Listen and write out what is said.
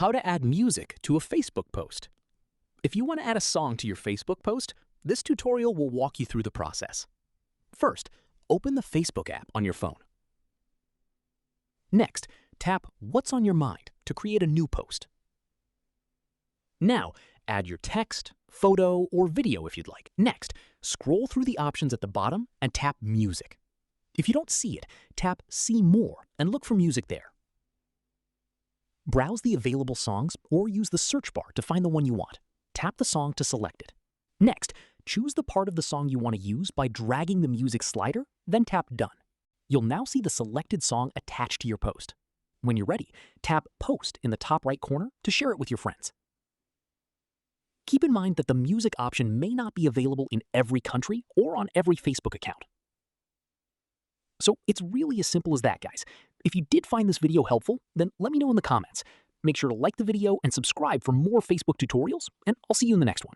How to add music to a Facebook post. If you want to add a song to your Facebook post, this tutorial will walk you through the process. First, open the Facebook app on your phone. Next, tap What's on Your Mind to create a new post. Now, add your text, photo, or video if you'd like. Next, scroll through the options at the bottom and tap Music. If you don't see it, tap See More and look for music there. Browse the available songs or use the search bar to find the one you want. Tap the song to select it. Next, choose the part of the song you want to use by dragging the music slider, then tap Done. You'll now see the selected song attached to your post. When you're ready, tap Post in the top right corner to share it with your friends. Keep in mind that the music option may not be available in every country or on every Facebook account. So it's really as simple as that, guys. If you did find this video helpful, then let me know in the comments. Make sure to like the video and subscribe for more Facebook tutorials, and I'll see you in the next one.